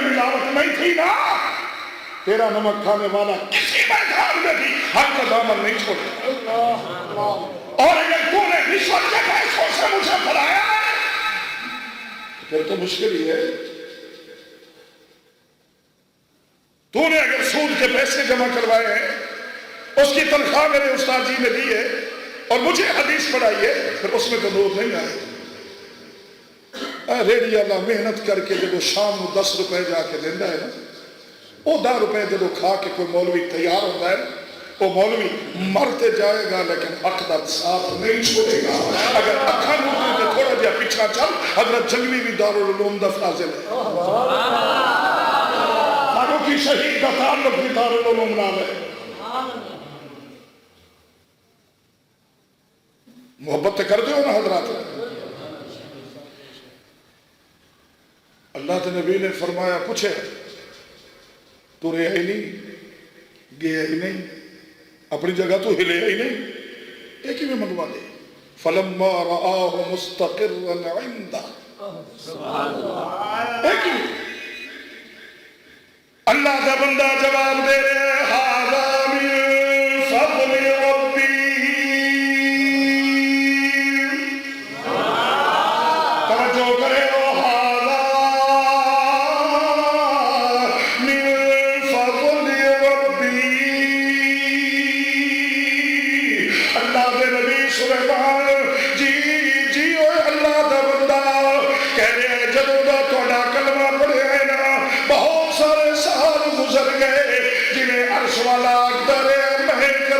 ملاوٹ نہیں تھی نا تیرا نمک کھانے والا کسی میدان میں بھی ہر کا دامن نہیں چھوڑتا اور اگر تو نے رشوت کے پیسوں سے مجھے پڑھایا پھر تو مشکل ہی ہے تو نے اگر سود کے پیسے جمع کروائے ہیں اس کی تنخواہ میرے استاد جی نے دی ہے اور مجھے حدیث پڑھائی ہے پھر اس میں تو لوگ نہیں آئے ریڈی اللہ محنت کر کے جب شام کو 10 روپے جا کے دینا ہے نا وہ 10 روپے جب کھا کے کوئی مولوی تیار ہوتا ہے وہ مولوی مرتے جائے گا لیکن حق دا ساتھ نہیں چھوڑے گا اگر اکھا نوکری تے تھوڑا جا پیچھا چل حضرت جنگلی بھی دارالعلوم دا فاضل ہے فاروقی شہید دا تعلق بھی دارالعلوم نام ہے محبت کر دے ہو نا حضرات اللہ کے نبی نے فرمایا پوچھے تو رہا ہی نہیں گیا ہی نہیں اپنی جگہ تو ہلے ہی نہیں ایک ہی میں منگوا دے فلما رآہ مستقرا عندہ ایک ہی اللہ کا بندہ جواب دے رہے ھذا من فضل ربی توجہ کرے والا اکبر مہر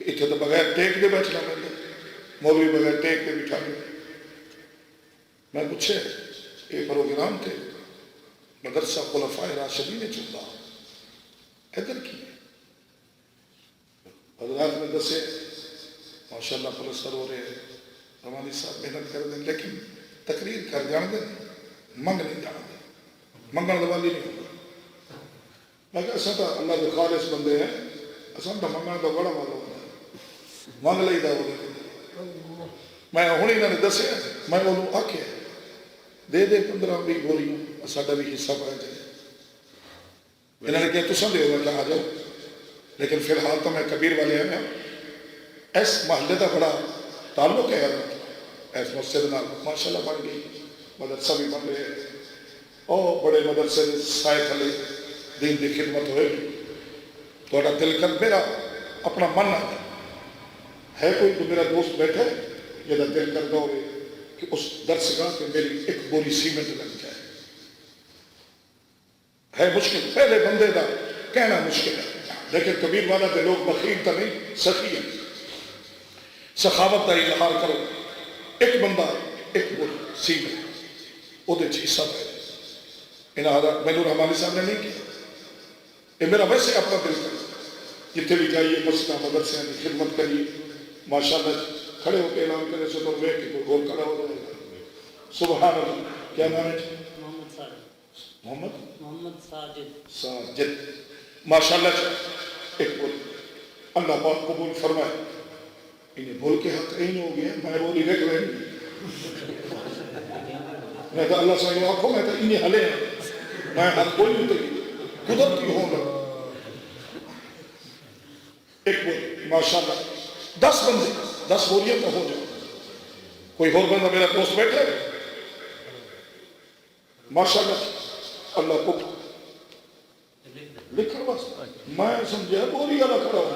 کہ اتنے تو بغیر ٹیک دے بیٹھنا پہلے مولوی بغیر ٹیک دے بٹھا دے. میں پوچھے یہ پروگرام تھے مدرسہ خلفائے راشدین چلتا ادھر کی حضرات نے دسے ماشاءاللہ پلستر ہو رہے ہیں رمانی صاحب محنت کر دیں لیکن تقریر کر جان دیں منگ نہیں جان دیں منگن والی نہیں ہوگا. میں کہ اصل تو اللہ کے خالص بندے ہیں اصل تو منگن تو بڑا والا ہوتا ہے منگ لئی دا ہوگا. میں ہوں انہوں نے دسے میں انہوں آکھے دے 15-20 گولیاں ساڈا بھی حصہ پایا جائے. انہوں نے کہا تساں دے ہوگا کیا آ جاؤ لیکن فی الحال تو میں کبیر والے ہیں اس محلے کا بڑا تعلق ہے اس مسجد نال ماشاءاللہ بن گئی مدرسہ بھی بن رہے اور بڑے مدرسے سائے تھلے دین کی خدمت ہوئے تھوڑا دل کر میرا اپنا من ہے کوئی تو میرا دوست بیٹھے یہ دل کر دو کہ اس درس گاہ پہ میری ایک بوری سیمنٹ لگ جائے. ہے مشکل پہلے بندے کا کہنا مشکل ہے لیکن کبیر والا کے لوگ بخیل تو نہیں سخی ہیں. سخاوت کا اظہار کرو ایک بندہ ایک بوری سیمنٹ وہ حصہ پہ انہیں مینو رحمانی صاحب نے نہیں کیا. یہ میرا ویسے اپنا دل کر جتنے بھی جائیے مسجد مدرسے کی خدمت کریے ماشاءاللہ کھڑے ہو کے اعلان کرے سے تو ویک کے کوئی گول کھڑا ہو جائے گا. سبحان اللہ. کیا نام ہے؟ محمد ساجد. ماشاءاللہ ایک بول اللہ پاک قبول فرمائے. انہیں بول کے حق نہیں ہو گیا میں بولی رکھ رہے میں تو اللہ سے آنکھوں میں تو انہیں ہلے ہیں میں حق کوئی نہیں تھی قدرتی ہوں گا. ایک بول ماشاءاللہ 10 بندے 10 بولیاں تو ہو جائے. کوئی اور بندہ میرا دوست بیٹھے ماشاءاللہ اللہ کو لکھا بس میں سمجھا بولی والا کھڑا ہوں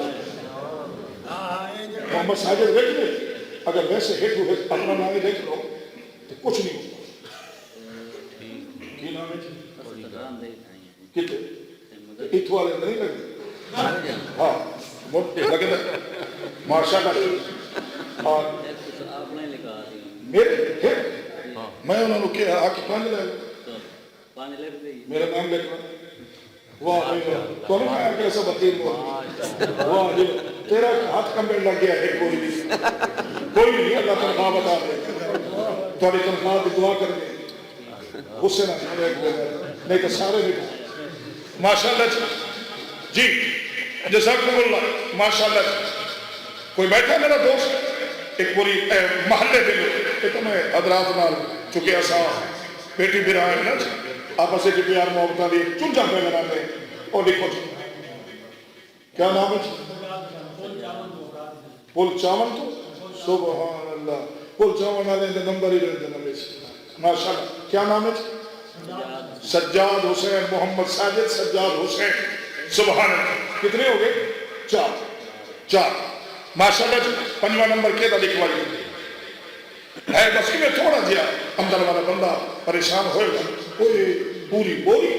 محمد ساجد دیکھ لے اگر ویسے ہٹ ہوئے اپنا نام دیکھ لو تو کچھ نہیں ہوتا. کی نام ہے کتنے اتھو والے نہیں لگے ہاں لگے ماشاءاللہ. اور میرے میں انہوں نے کہا آ کے پانی لے میرا نام لکھ رہا واہ تو نے کہا کیسا بطیر واہ جی تیرا ہاتھ کمبل لگ گیا ہے کوئی نہیں اللہ تنخواہ بتا دے تھوڑی تنخواہ کی دعا کر دے غصے نہ نہیں تو سارے بھی ماشاءاللہ. جی جزاکم اللہ ماشاءاللہ. کوئی بیٹھا میرا دوست ایک پوری محلے دے لو تو میں حضرات نال چکے ایسا بیٹی بھی رہا ہے نا آپس کی پیار محبت لی چن جاتے ہیں میں اور لکھو کیا نام ہے پل چاول تو سبحان اللہ پل چاول والے نمبر ہی رہتے نمبر ماشاءاللہ. کیا نام ہے؟ سجاد حسین محمد ساجد سجاد حسین. سبحان اللہ. کتنے ہو گئے؟ 4 ماشاءاللہ. 5واں نمبر کیا تھا لکھوائی ہے بس میں تھوڑا جیا اندر والا بندہ پریشان ہوئے گا پوری بوری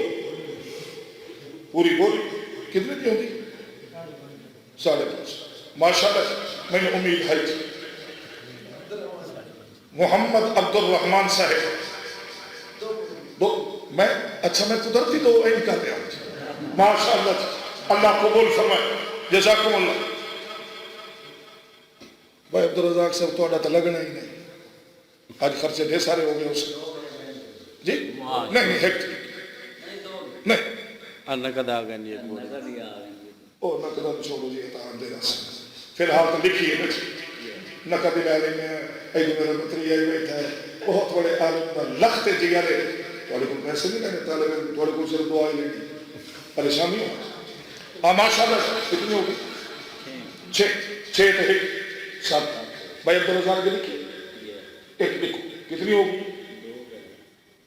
کتنے کی ہوتی 5.5 ماشاءاللہ. میں نے امید ہے محمد عبد الرحمن صاحب میں اچھا میں قدرتی تو این کر رہا ہوں ماشاءاللہ. اللہ قبول فرمائے جزاکم اللہ. بھائی عبدالرزاق صاحب تو تو لگنا ہی نہیں آج خرچے ڈھیر سارے ہو گئے اس جی نہیں ہے نہیں نقد آ گئے نہیں او نقد چھوڑو جی اتحان دے رہا فی الحال تو لکھیے نقد لے لیں گے ایک میرا مطری آئی بیٹھا ہے بہت بڑے عالم کا لخت جگرے تھوڑے کو پیسے نہیں کہنے طالب تھوڑے کو صرف دعا ہی لیں گی پریشانی ہو ماشاءاللہ. کتنی ہوگی 6 تو 7 بھائی عبدالرزاق کے لکھیے ایک لکھو کتنی ہوگی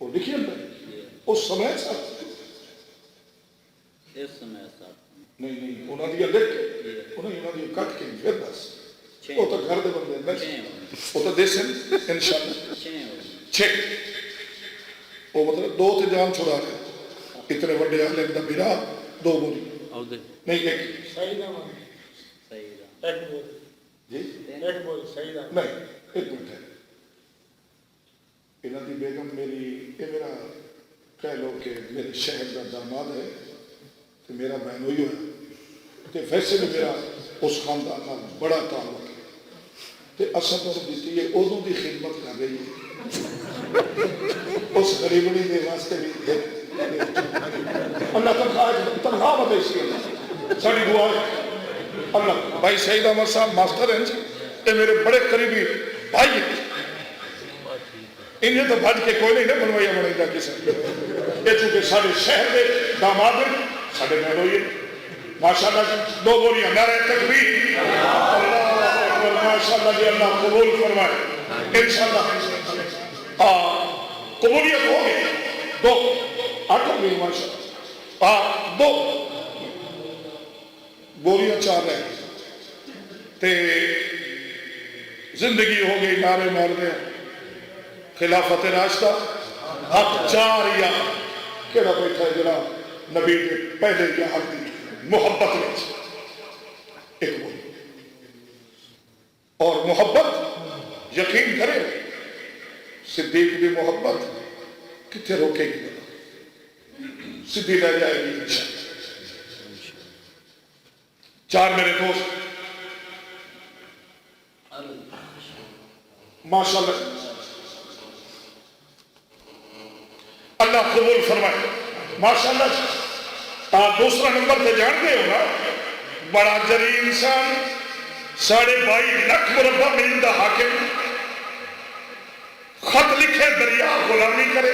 وہ لکھیے اندر اس سمے ساتھ نہیں انہوں نے لکھ کے انہوں نے کٹ کے پھر بس وہ تو گھر دے بندے وہ تو دیسے انشاءاللہ 6 وہ مطلب 2 تے جان چھوڑا رہے اتنے بڑے عالم دا میرا 2 بولی نہیں ایک جی صحیح نہیں ایک منٹ ہے انہوں کی بیگم میری یہ میرا کہہ لو کہ میرے شہر کا داماد ہے تو میرا بہن ہوئی ہوا تو ویسے بھی میرا اس خاندان کا بڑا تعلق ہے تو اصل تو دیتی ہے ادوں کی خدمت کر رہی ہے اس غریبڑی کے واسطے بھی اللہ تنخواہ بتے اس کی ساری دعا ہے اللہ بھائی سعید احمد صاحب ماسٹر ہیں یہ میرے بڑے قریبی بھائی ہیں انہیں تو بھج کے کوئی نہیں نا بنوایا بنے گا کسی یہ چونکہ سارے شہر کے داماد ہیں سارے بہن ہوئی ماشاءاللہ 2 گولیاں نعرہ تکبیر اللہ اکبر ماشاءاللہ جی اللہ قبول فرمائے انشاءاللہ قبولیت ہو گئی 2 8 ہو گئی ماشاءاللہ 2 گولیاں 4 رہ تے زندگی ہو گئی نعرے مار رہے خلافت راشدہ حق 4 یا کہڑا بیٹھا ہے جناب نبی کے پہلے یہاں دی محبت میں ایک بولی اور محبت یقین کرے صدیق بھی محبت کتنے روکے گی سیدھی رہ جائے گی انشاءاللہ 4 میرے دوست ماشاءاللہ اللہ قبول فرمائے ماشاءاللہ آپ دوسرا نمبر پہ جانتے ہو نا بڑا جلی انسان 22.5 لاکھ مربع میل دا حاکم خط لکھے دریا غلامی کرے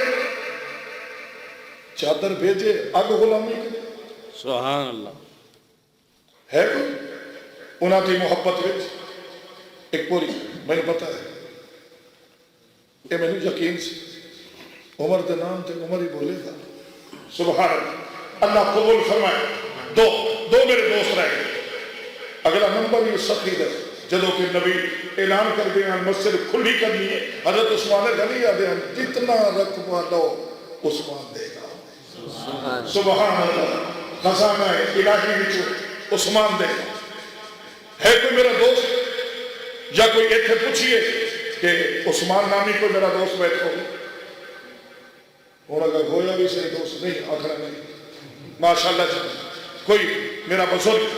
چادر بھیجے اگ غلامی کرے سبحان اللہ ہے کوئی انہاں کی محبت وچ ایک پوری میں نے پتا ہے یہ میں نے یقین سے عمر کے نام تے عمر ہی بولے گا سبحان اللہ اللہ قبول فرمائے 2 میرے دوست رہ گئے اگلا نمبر یہ سخی ہے جدو کہ نبی اعلان کر دیا مسجد کھلی کرنی ہے حضرت عثمان غنی آدھے ہیں جتنا رقبہ لو عثمان دے گا سبحان اللہ خزانہ الہی وچ عثمان دے گا ہے کوئی میرا دوست یا کوئی ایتھے پوچھئے کہ عثمان نامی کوئی میرا دوست بیٹھو اور اگر ہویا بھی صحیح دوست نہیں آخرا نہیں ماشاءاللہ جی کوئی میرا بزرگ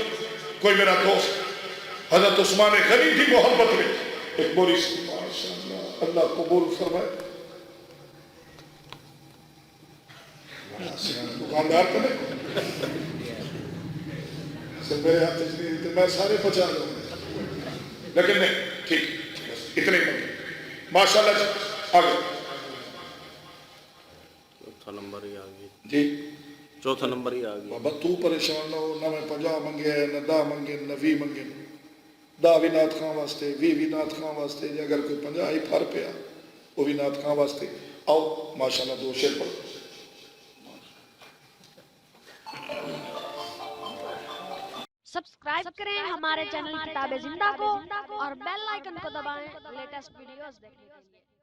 کوئی میرا دوست حضرت عثمان غنی کی محبت میں ایک بولی سی ماشاءاللہ اللہ قبول فرمائے دکاندار کو نہیں میرے ہاتھ تجریح تو میں سارے پچا لوں لیکن نہیں ٹھیک اتنے ہی ماشاءاللہ جی آگے چوتھا نمبر ہی آگئی جی چوتھا نمبر ہی آگئی بابا تو پریشان نہ ہو نہ میں 50 منگے نہ 10 منگے نہ 20 منگے 10 بھی نات خان واسطے 20 بھی نات خان واسطے یا اگر کوئی 50 ہی پھر پیا وہ بھی نات خان واسطے آؤ ماشاءاللہ 2 شعر پڑھو سبسکرائب کریں ہمارے چینل کتاب زندہ کو اور بیل آئیکن کو دبائیں لیٹسٹ ویڈیوز دیکھنے کے لیے